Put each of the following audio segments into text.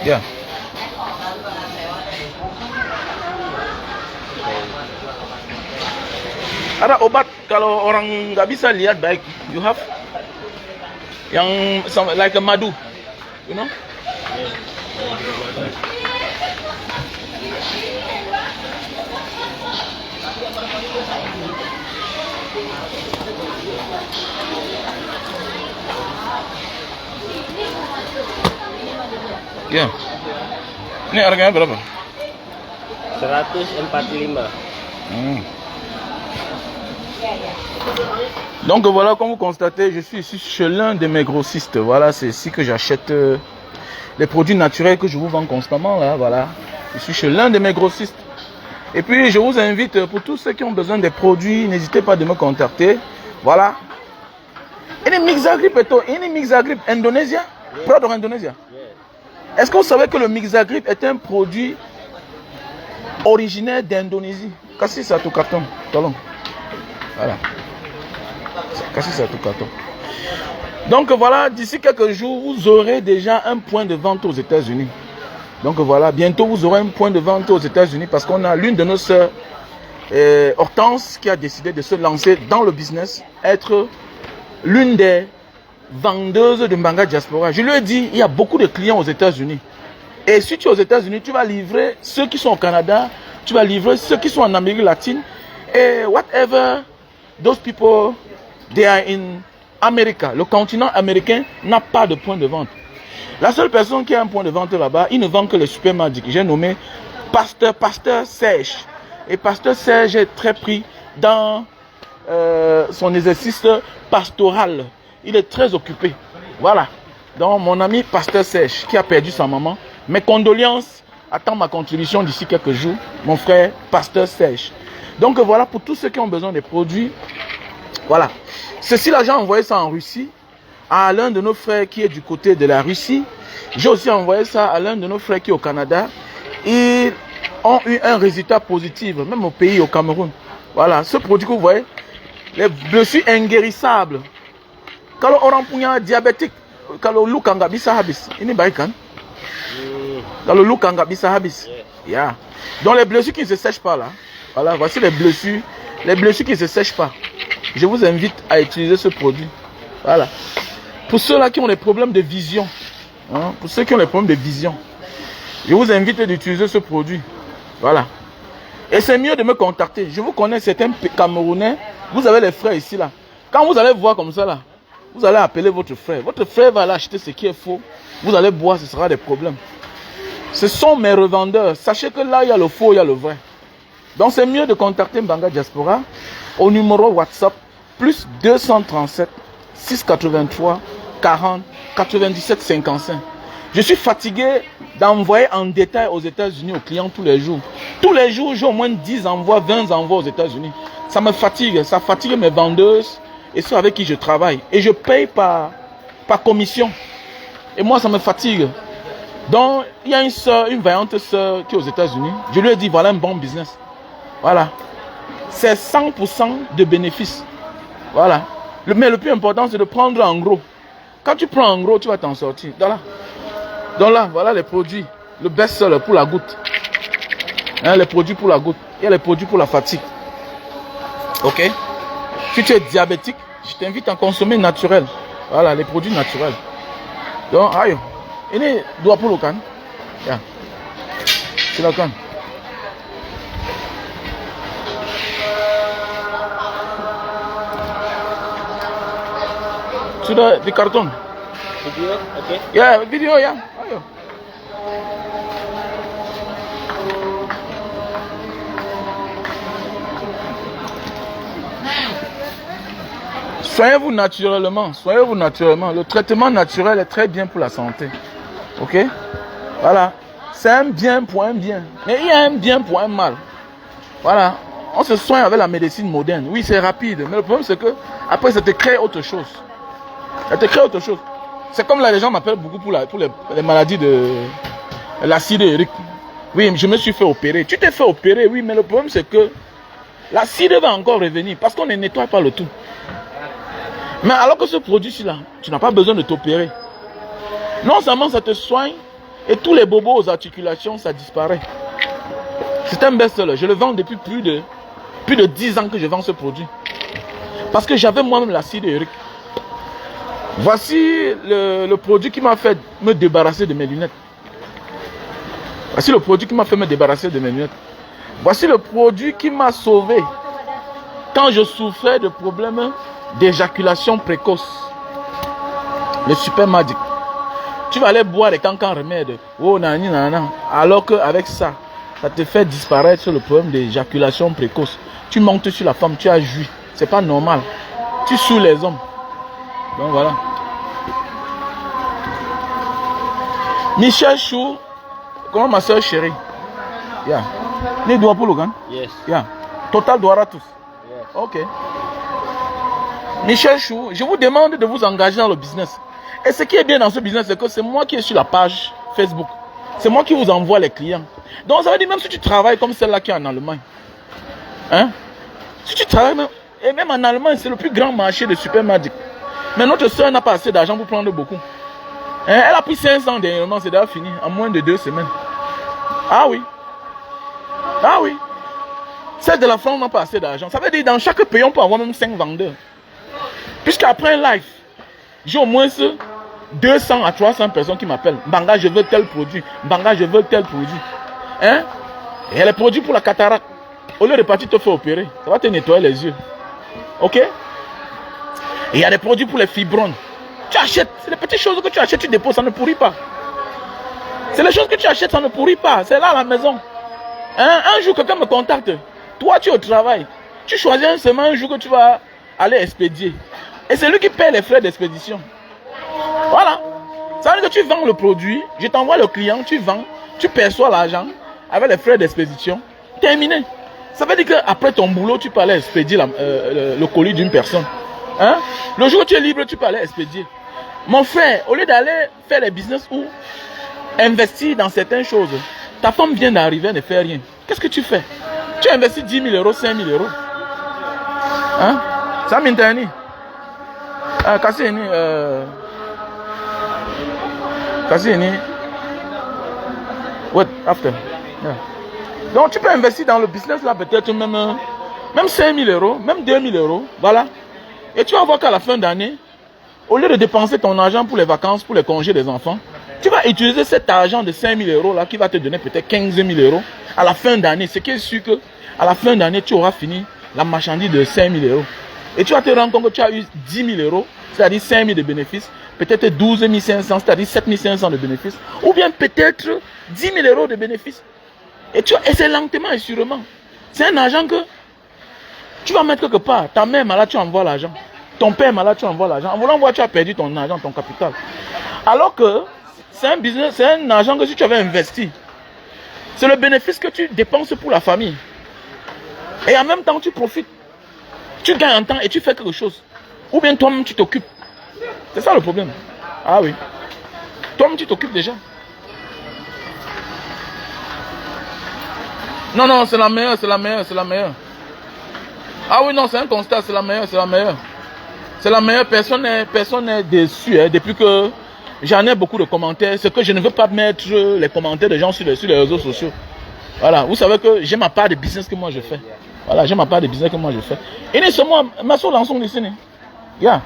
Yeah. Ada obat kalau orang nggak bisa lihat baik, you have yang like a madu, you know? Ya. Ini harganya berapa? 145. Donc voilà, comme vous constatez, je suis ici chez l'un de mes grossistes. Voilà, c'est ici que j'achète les produits naturels que je vous vends constamment. Là, voilà. Je suis chez l'un de mes grossistes. Et puis, je vous invite, pour tous ceux qui ont besoin des produits, n'hésitez pas de me contacter. Voilà. Ini Mixagrip ini Mixagrip Indonésia? Produit Indonésia? Est-ce que vous savez que le Mixagrip est un produit originaire d'Indonésie? Kasih satu carton, tolong. Voilà. Kasih satu carton. Donc voilà, d'ici quelques jours, vous aurez déjà un point de vente aux États-Unis. Donc voilà, bientôt vous aurez un point de vente aux États-Unis parce qu'on a l'une de nos sœurs, Hortense, qui a décidé de se lancer dans le business, être l'une des vendeuses de Mbanga Diaspora. Je lui ai dit, il y a beaucoup de clients aux États-Unis. Et si tu es aux États-Unis, tu vas livrer ceux qui sont au Canada, tu vas livrer ceux qui sont en Amérique latine. Et whatever those people, they are in America. Le continent américain n'a pas de point de vente. La seule personne qui a un point de vente là-bas, il ne vend que les Super Magic. J'ai nommé Pasteur Serge. Et Pasteur Serge est très pris dans son exercice pastoral. Il est très occupé. Voilà. Donc mon ami Pasteur Serge qui a perdu sa maman, mes condoléances, attends ma contribution d'ici quelques jours, mon frère Pasteur Serge. Donc voilà, pour tous ceux qui ont besoin des produits, voilà. Ceci là, j'ai envoyé ça en Russie à l'un de nos frères qui est du côté de la Russie. J'ai aussi envoyé ça à l'un de nos frères qui est au Canada. Ils ont eu un résultat positif, même au pays, au Cameroun. Voilà, ce produit que vous voyez, les blessures inguérissables. Quand on a un diabétique, quand on look en bisa habis, il n'est pas quand on look en bisa habis. Yeah. Donc les blessures qui ne se sèchent pas là. Voilà, voici les blessures qui ne se sèchent pas. Je vous invite à utiliser ce produit. Voilà. Pour ceux-là qui ont des problèmes de vision, hein, pour ceux qui ont des problèmes de vision, je vous invite à utiliser ce produit. Voilà. Et c'est mieux de me contacter. Je vous connais certains Camerounais. Vous avez les frères ici là. Quand vous allez voir comme ça là, vous allez appeler votre frère. Votre frère va aller acheter ce qui est faux. Vous allez boire, ce sera des problèmes. Ce sont mes revendeurs. Sachez que là, il y a le faux, il y a le vrai. Donc c'est mieux de contacter Mbanga Diaspora au numéro WhatsApp plus 237 683 40 97 55. Je suis fatigué d'envoyer en détail aux États-Unis aux clients tous les jours. Tous les jours, j'ai au moins 10 envois, 20 envois aux États-Unis. Ça me fatigue, ça fatigue mes vendeuses et ceux avec qui je travaille. Et je paye par commission. Et moi, ça me fatigue. Donc, il y a une soeur, une vaillante soeur qui est aux États-Unis. Je lui ai dit, voilà un bon business. Voilà. C'est 100% de bénéfices. Voilà. Mais le plus important, c'est de prendre en gros. Quand tu prends en gros, tu vas t'en sortir. Donc là, voilà les produits. Le best-seller pour la goutte. Hein, les produits pour la goutte. Il y a les produits pour la fatigue. Ok? Si tu es diabétique, je t'invite à consommer naturel. Voilà, les produits naturels. Donc, aïe. Ini 20 kan? Ya. Silakan. Sudah di karton. Video, oke. Ya, video ya. Ayo. Soignez-vous naturellement. Soignez-vous naturellement. Le traitement naturel est très bien pour la santé. Ok? Voilà. C'est un bien pour un bien. Mais il y a un bien pour un mal. Voilà. On se soigne avec la médecine moderne. Oui, c'est rapide. Mais le problème, c'est que après, ça te crée autre chose. Ça te crée autre chose. C'est comme là, les gens m'appellent beaucoup pour les maladies de l'acide urique. Oui, je me suis fait opérer. Tu t'es fait opérer, oui, mais le problème, c'est que l'acide va encore revenir parce qu'on ne nettoie pas le tout. Mais alors que ce produit-ci là, tu n'as pas besoin de t'opérer. Non seulement ça te soigne, Et tous les bobos aux articulations, ça disparaît. C'est un best-seller. Je le vends depuis plus de 10 ans que je vends ce produit. Parce que j'avais moi-même l'acide urique. Voici le produit qui m'a fait me débarrasser de mes lunettes. Voici le produit qui m'a fait me débarrasser de mes lunettes. Voici le produit qui m'a sauvé quand je souffrais de problèmes d'éjaculation précoce. Le Super Magic. Tu vas aller boire les cancans remèdes. Oh, nani, nana. Alors qu'avec ça, ça te fait disparaître le problème d'éjaculation précoce. Tu montes sur la femme, tu as joui. C'est pas normal. Tu saoules les hommes. Donc voilà. Michel Chou. Comment ma soeur chérie? Yeah. Ni doigts pour le gars? Yes. Yeah. Total doigt à tous. Yes. Ok. Michel Chou, je vous demande de vous engager dans le business. Et ce qui est bien dans ce business, c'est que c'est moi qui est sur la page Facebook. C'est moi qui vous envoie les clients. Donc ça veut dire même si tu travailles comme celle-là qui est en Allemagne. Hein? Si tu travailles même, et même en Allemagne, c'est le plus grand marché de Super Magic. Mais notre soeur n'a pas assez d'argent pour prendre beaucoup. Hein? Elle a pris 500 dernièrement, c'est déjà fini, en moins de 2 semaines. Ah oui. Ah oui. Celle de la France n'a pas assez d'argent. Ça veut dire dans chaque pays, on peut avoir même 5 vendeurs. Puisqu'après un live, j'ai au moins 200 à 300 personnes qui m'appellent. Banga, je veux tel produit. Banga, je veux tel produit. Hein? Et il y a les produits pour la cataracte. Au lieu de partir te faire opérer, ça va te nettoyer les yeux. Ok? Et il y a des produits pour les fibromes. Tu achètes, c'est les petites choses que tu achètes, tu déposes, ça ne pourrit pas. C'est les choses que tu achètes, ça ne pourrit pas. C'est là à la maison. Hein? Un jour, quelqu'un me contacte. Toi, tu es au travail. Tu choisis un semaine, un jour que tu vas aller expédier. Et c'est lui qui paie les frais d'expédition. Voilà. Ça veut dire que tu vends le produit, je t'envoie le client, tu vends, tu perçois l'argent avec les frais d'expédition. Terminé. Ça veut dire qu'après ton boulot, tu peux aller expédier le colis d'une personne. Hein? Le jour où tu es libre, tu peux aller expédier. Mon frère, au lieu d'aller faire les business ou investir dans certaines choses, ta femme vient d'arriver, elle ne fait rien. Qu'est-ce que tu fais? Tu investis 10 000 euros, 5 000 euros. Hein? Ça m'intéresse. Cassini. Cassini. What? After. Yeah. Donc tu peux investir dans le business là peut-être même 5 000 euros, même 2 000 euros. Voilà. Et tu vas voir qu'à la fin d'année, au lieu de dépenser ton argent pour les vacances, pour les congés des enfants, tu vas utiliser cet argent de 5 000 euros là qui va te donner peut-être 15 000 euros à la fin d'année. Ce qui est sûr que à la fin d'année, tu auras fini la marchandise de 5 000 euros. Et tu vas te rendre compte que tu as eu 10 000 euros, c'est-à-dire 5 000 de bénéfices, peut-être 12 500, c'est-à-dire 7 500 de bénéfices, ou bien peut-être 10 000 euros de bénéfices. Et c'est lentement et sûrement. C'est un argent que tu vas mettre quelque part. Ta mère est malade, tu envoies l'argent. Ton père est malade, tu envoies l'argent. En voulant voir, tu as perdu ton argent, ton capital. Alors que c'est un business, c'est un argent que si tu avais investi, c'est le bénéfice que tu dépenses pour la famille. Et en même temps, tu profites. Tu gagnes en temps et tu fais quelque chose. Ou bien toi-même, tu t'occupes. C'est ça le problème. Ah oui. Toi-même, tu t'occupes déjà. Non, non, c'est la meilleure, c'est la meilleure, c'est la meilleure. Ah oui, non, c'est un constat, c'est la meilleure, c'est la meilleure. C'est la meilleure, personne n'est déçu. Hein, depuis que j'en ai beaucoup de commentaires, c'est que je ne veux pas mettre les commentaires des gens sur les réseaux sociaux. Voilà, vous savez que j'ai ma part de business que moi je fais. Voilà, j'ai ma part de business que moi je fais. Et n'est ce moi, ma soeur lançon ici. Yeah.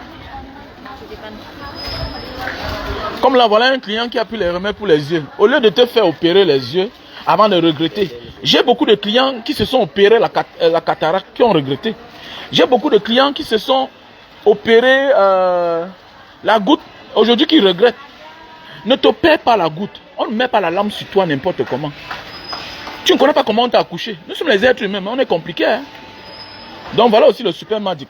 Comme là, voilà un client qui a pris les remèdes pour les yeux. Au lieu de te faire opérer les yeux avant de regretter, j'ai beaucoup de clients qui se sont opérés la cataracte, qui ont regretté. J'ai beaucoup de clients qui se sont opérés la goutte, aujourd'hui qui regrettent. Ne t'opère pas la goutte. On ne met pas la lame sur toi n'importe comment. Tu ne connais pas comment on t'a accouché. Nous sommes les êtres humains, mais on est compliqués. Hein? Donc voilà aussi le Super Magic.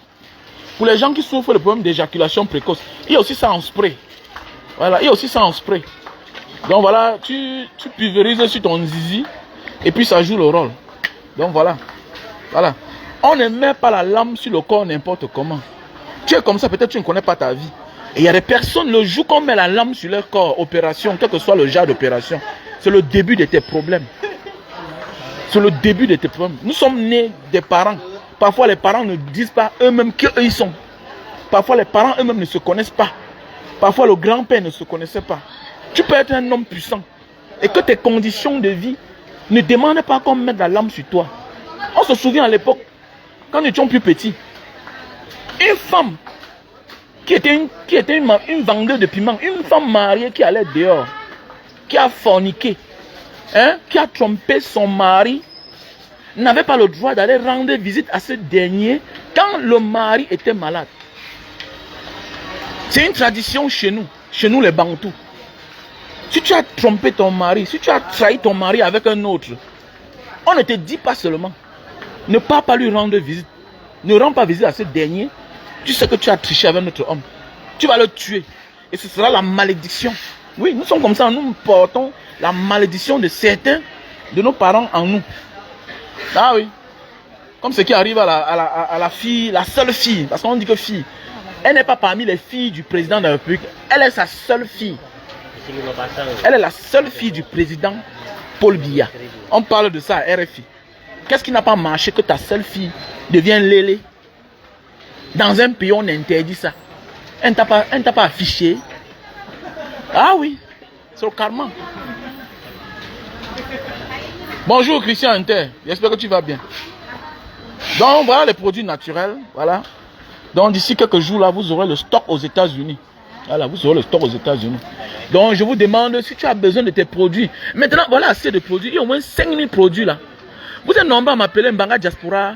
Pour les gens qui souffrent de problèmes d'éjaculation précoce, il y a aussi ça en spray. Voilà, il y a aussi ça en spray. Donc voilà, tu pulvérises sur ton zizi et puis ça joue le rôle. Donc voilà. Voilà. On ne met pas la lame sur le corps n'importe comment. Tu es comme ça, peut-être tu ne connais pas ta vie. Et il y a des personnes, le jour qu'on met la lame sur leur corps, opération, quel que soit le genre d'opération, c'est le début de tes problèmes. C'est le début de tes problèmes. Nous sommes nés des parents. Parfois les parents ne disent pas eux-mêmes qui ils sont. Parfois les parents eux-mêmes ne se connaissent pas. Parfois le grand-père ne se connaissait pas. Tu peux être un homme puissant. et que tes conditions de vie ne demandent pas qu'on mette la lampe sur toi. On se souvient à l'époque, quand nous étions plus petits, une femme qui était une vendeuse de piment, une femme mariée qui allait dehors, qui a forniqué, hein, qui a trompé son mari, n'avait pas le droit d'aller rendre visite à ce dernier quand le mari était malade. C'est une tradition chez nous les Bantous. Si tu as trompé ton mari, si tu as trahi ton mari avec un autre, on ne te dit pas seulement, ne pars pas lui rendre visite, ne rends pas visite à ce dernier, tu sais que tu as triché avec notre homme, tu vas le tuer et ce sera la malédiction. Oui, nous sommes comme ça, nous portons la malédiction de certains de nos parents en nous. Ah oui, comme ce qui arrive à la fille, la seule fille, parce qu'on dit que fille, elle n'est pas parmi les filles du président de la République, elle est sa seule fille. Elle est la seule fille du président Paul Biya. On parle de ça à RFI. Qu'est-ce qui n'a pas marché que ta seule fille devienne lélé? Dans un pays, on interdit ça. Elle ne t'a pas affiché. Ah oui, c'est au karma. Bonjour Christian Inter, j'espère que tu vas bien. Donc voilà les produits naturels, voilà. Donc d'ici quelques jours là, vous aurez le stock aux États-Unis. Voilà, vous aurez le stock aux États-Unis. Donc je vous demande si tu as besoin de tes produits. Maintenant, voilà assez de produits. Il y a au moins 5000 produits là. Vous êtes nombreux à m'appeler Mbanga Diaspora.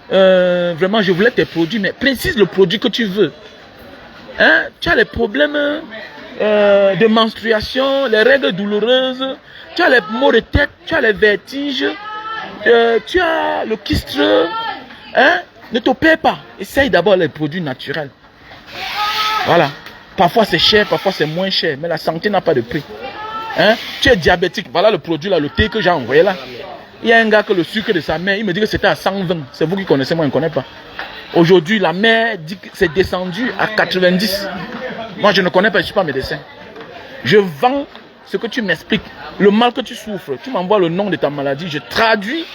Vraiment, je voulais tes produits, mais précise le produit que tu veux. Hein? Tu as les problèmes de menstruation, les règles douloureuses, tu as les maux de tête, tu as les vertiges, tu as le kystre. Hein? Ne te perds pas. Essaye d'abord les produits naturels. Voilà. Parfois c'est cher, parfois c'est moins cher, mais la santé n'a pas de prix. Hein? Tu es diabétique, voilà le produit là, le thé que j'ai envoyé là. Il y a un gars que le sucre de sa mère, il me dit que c'était à 120. C'est vous qui connaissez, moi je ne connais pas. Aujourd'hui, la mère dit que c'est descendu à 90. Moi je ne connais pas, je ne suis pas médecin. Je vends ce que tu m'expliques, le mal que tu souffres. Tu m'envoies le nom de ta maladie, je traduis,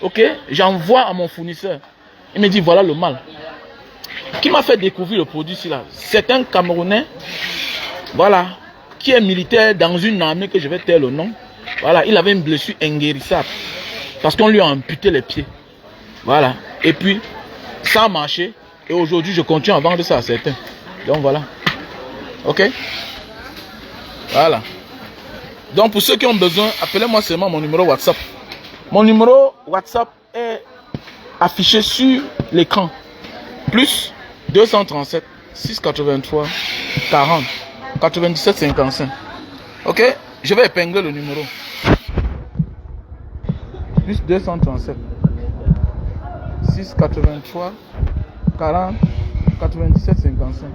ok, j'envoie à mon fournisseur. Il me dit voilà le mal. Qui m'a fait découvrir le produit ici là? C'est un Camerounais, voilà, qui est militaire dans une armée que je vais taire le nom. Voilà, il avait une blessure inguérissable parce qu'on lui a amputé les pieds. Voilà, et puis ça a marché et aujourd'hui je continue à vendre ça à certains. Donc voilà, ok, voilà. Donc pour ceux qui ont besoin, appelez-moi seulement mon numéro WhatsApp. Mon numéro WhatsApp est affiché sur l'écran. Plus 237 683 40 97 55. Ok, je vais épingler le numéro. Plus 237 683 40 97 55.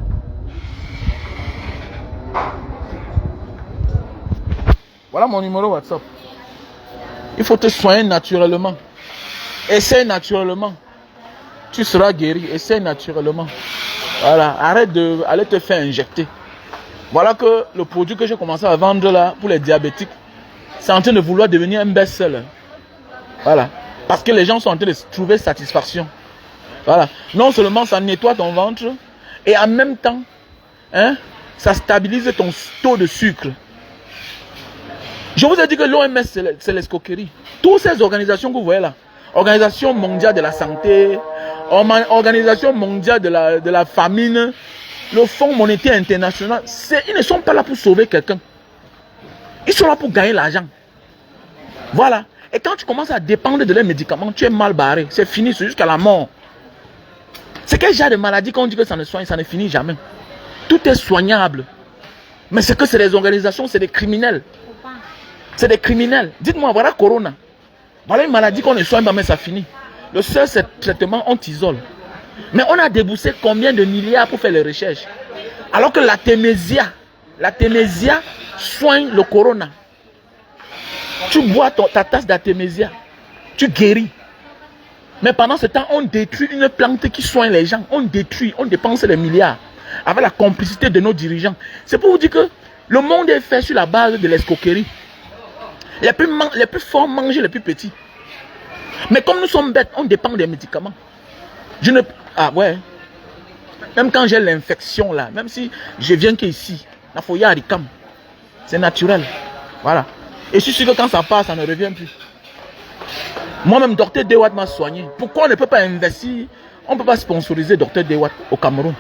Voilà mon numéro WhatsApp. Il faut te soigner naturellement. Essaye naturellement. Tu seras guéri. Essaye naturellement. Voilà. Arrête d'aller te faire injecter. Voilà que le produit que j'ai commencé à vendre là pour les diabétiques, c'est en train de vouloir devenir un best-seller. Voilà. Parce que les gens sont en train de trouver satisfaction. Voilà. Non seulement ça nettoie ton ventre et en même temps, hein, ça stabilise ton taux de sucre. Je vous ai dit que l'OMS, c'est l'escroquerie. Toutes ces organisations que vous voyez là, Organisation mondiale de la santé, Organisation mondiale de la famine, le Fonds monétaire international, ils ne sont pas là pour sauver quelqu'un. Ils sont là pour gagner l'argent. Voilà. Et quand tu commences à dépendre de leurs médicaments, tu es mal barré. C'est fini, c'est jusqu'à la mort. C'est quel genre de maladie qu'on dit que ça ne soigne, ça ne finit jamais. Tout est soignable. Mais c'est que c'est des organisations, c'est des criminels. C'est des criminels. Dites-moi, voilà Corona. Voilà une maladie qu'on ne soigne pas, mais ça finit. Le seul traitement, on t'isole. Mais on a déboursé combien de milliards pour faire les recherches? Alors que la Témésia soigne le Corona. Tu bois ta tasse d'Artémésia, tu guéris. Mais pendant ce temps, on détruit une plante qui soigne les gens. On détruit, on dépense les milliards. Avec la complicité de nos dirigeants. C'est pour vous dire que le monde est fait sur la base de l'escroquerie. Les plus forts mangent les plus petits. Mais comme nous sommes bêtes, on dépend des médicaments. Ah ouais. Même quand j'ai l'infection là, même si je viens qu'ici, la foyer haricam, c'est naturel. Voilà. Et je suis sûr que quand ça passe, ça ne revient plus. Moi-même, Dr Dewatt m'a soigné. Pourquoi on ne peut pas investir? On ne peut pas sponsoriser Dr Dewatt au Cameroun.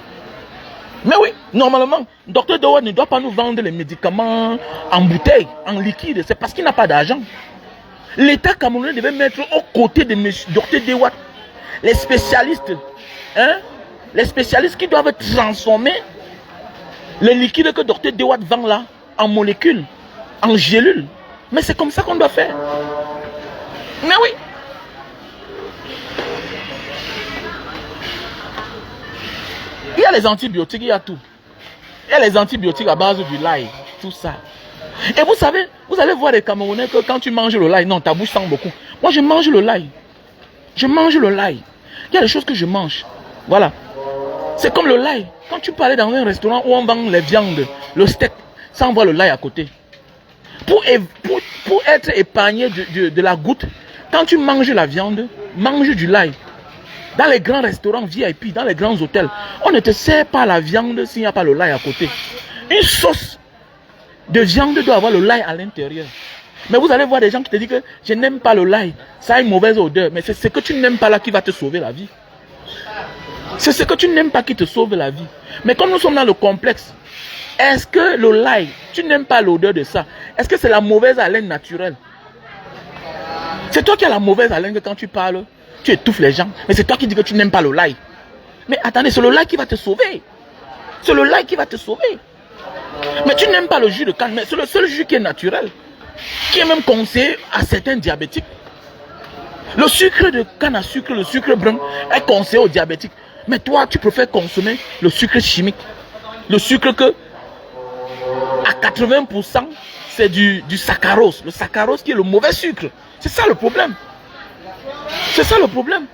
Mais oui, normalement, Dr Dewatt ne doit pas nous vendre les médicaments en bouteille, en liquide. C'est parce qu'il n'a pas d'argent. L'État camerounais devait mettre aux côtés de Dr Dewatt les spécialistes. Hein? Les spécialistes qui doivent transformer les liquides que Dr Dewatt vend là en molécules, en gélules. Mais c'est comme ça qu'on doit faire. Mais oui. Il y a les antibiotiques, il y a tout. Il y a les antibiotiques à base du lait, tout ça. Et vous savez, vous allez voir les Camerounais que quand tu manges le lait, non, ta bouche sent beaucoup. Moi, je mange le lait. Je mange le lait. Il y a des choses que je mange. Voilà. C'est comme le lait. Quand tu parlais dans un restaurant où on vend les viandes, le steak, ça envoie le lait à côté. Pour être épargné de la goutte, quand tu manges la viande, mange du lait. Dans les grands restaurants VIP, dans les grands hôtels, on ne te sert pas la viande s'il n'y a pas le lait à côté. Une sauce de viande doit avoir le lait à l'intérieur. Mais vous allez voir des gens qui te disent que je n'aime pas le lait, ça a une mauvaise odeur. Mais c'est ce que tu n'aimes pas là qui va te sauver la vie. C'est ce que tu n'aimes pas qui te sauve la vie. Mais comme nous sommes dans le complexe, est-ce que le lait, tu n'aimes pas l'odeur de ça? Est-ce que c'est la mauvaise haleine naturelle? C'est toi qui as la mauvaise haleine que quand tu parles, tu étouffes les gens. Mais c'est toi qui dis que tu n'aimes pas le lait. Mais attendez, c'est le lait qui va te sauver. C'est le lait qui va te sauver. Mais tu n'aimes pas le jus de canne. Mais c'est le seul jus qui est naturel. Qui est même conseillé à certains diabétiques. Le sucre de canne à sucre, le sucre brun, est conseillé aux diabétiques. Mais toi, tu préfères consommer le sucre chimique. Le sucre que, à 80%, c'est du saccharose. Le saccharose qui est le mauvais sucre. C'est ça le problème. C'est ça le problème.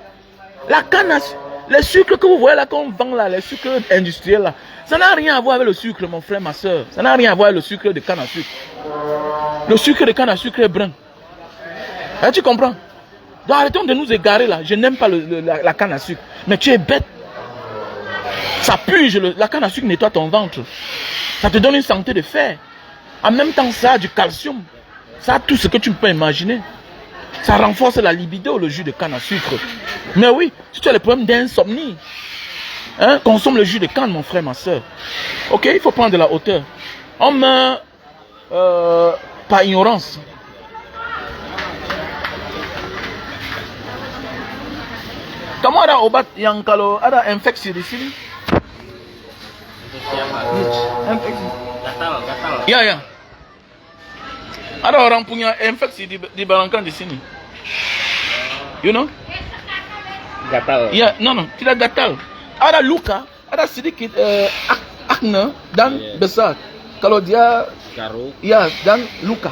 La canne à sucre, les sucres que vous voyez là, qu'on vend là, les sucres industriels là, ça n'a rien à voir avec le sucre, mon frère, ma soeur. Ça n'a rien à voir avec le sucre de canne à sucre. Le sucre de canne à sucre est brun. Hein, tu comprends? Donc arrêtons de nous égarer là. Je n'aime pas la canne à sucre. Mais tu es bête. Ça purge, la canne à sucre nettoie ton ventre. Ça te donne une santé de fer. En même temps, ça a du calcium. Ça a tout ce que tu peux imaginer. Ça renforce la libido, le jus de canne à sucre. Mais oui, si tu as les problèmes d'insomnie, hein, consomme le jus de canne, mon frère, ma soeur. Ok, il faut prendre de la hauteur. On meurt par ignorance. Comment ada obat yang kalau ada infeksi di sini? Infeksi. Gatal. Ya. Ada orang punya infeksi di Balangkan di sini. You know? Gatal. Ya, no, tidak gatal. Ada luka, ada sedikit akne dan besar. Kalau dia Garuk. ya dan luka.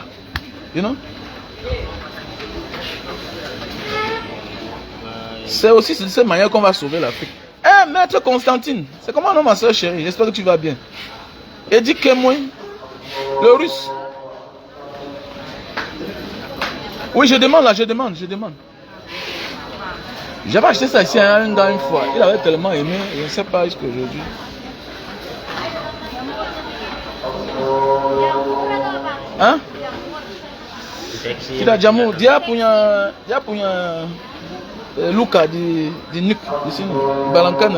You know? C'est aussi de cette manière qu'on va sauver l'Afrique. Eh, maître Constantine, c'est comment non ma soeur chérie? J'espère que tu vas bien. Et dis que moi, le russe. Oui, je demande là, je demande. J'avais acheté ça ici à un gars une fois. Il avait tellement aimé, je ne sais pas jusqu'aujourd'hui. Hein? Tidak jamu, dia punya luka di nuque di sini, Balangkan.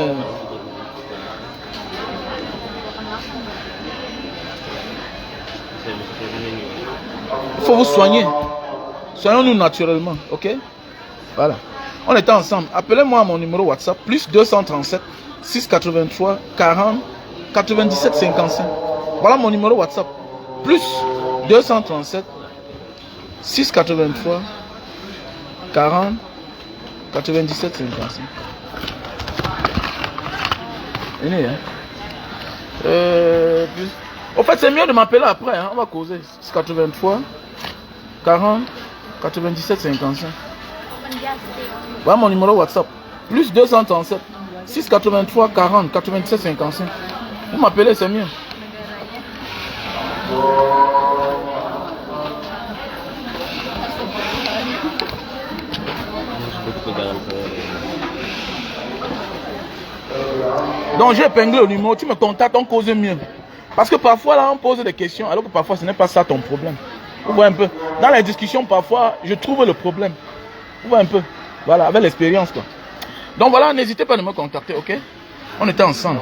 Il faut vous soigner. Soignons-nous naturellement, ok? Voilà. On était ensemble. Appelez-moi à mon numéro WhatsApp, plus 237 683 40 97 55. Voilà mon numéro WhatsApp. Plus 237 683 40 97 55. Au fait, c'est mieux de m'appeler après, hein? On va causer. 83 40 97 55. Voilà mon numéro WhatsApp. Plus 237 683 40 97 55. Vous m'appelez, c'est mieux. Donc j'ai épinglé le numéro, tu me contactes, on cause mieux. Parce que parfois là on pose des questions alors que parfois ce n'est pas ça ton problème. Vous voyez un peu. Dans les discussions, parfois, je trouve le problème. Vous voyez un peu. Voilà, avec l'expérience, quoi. Donc voilà, n'hésitez pas à me contacter, ok? On était ensemble.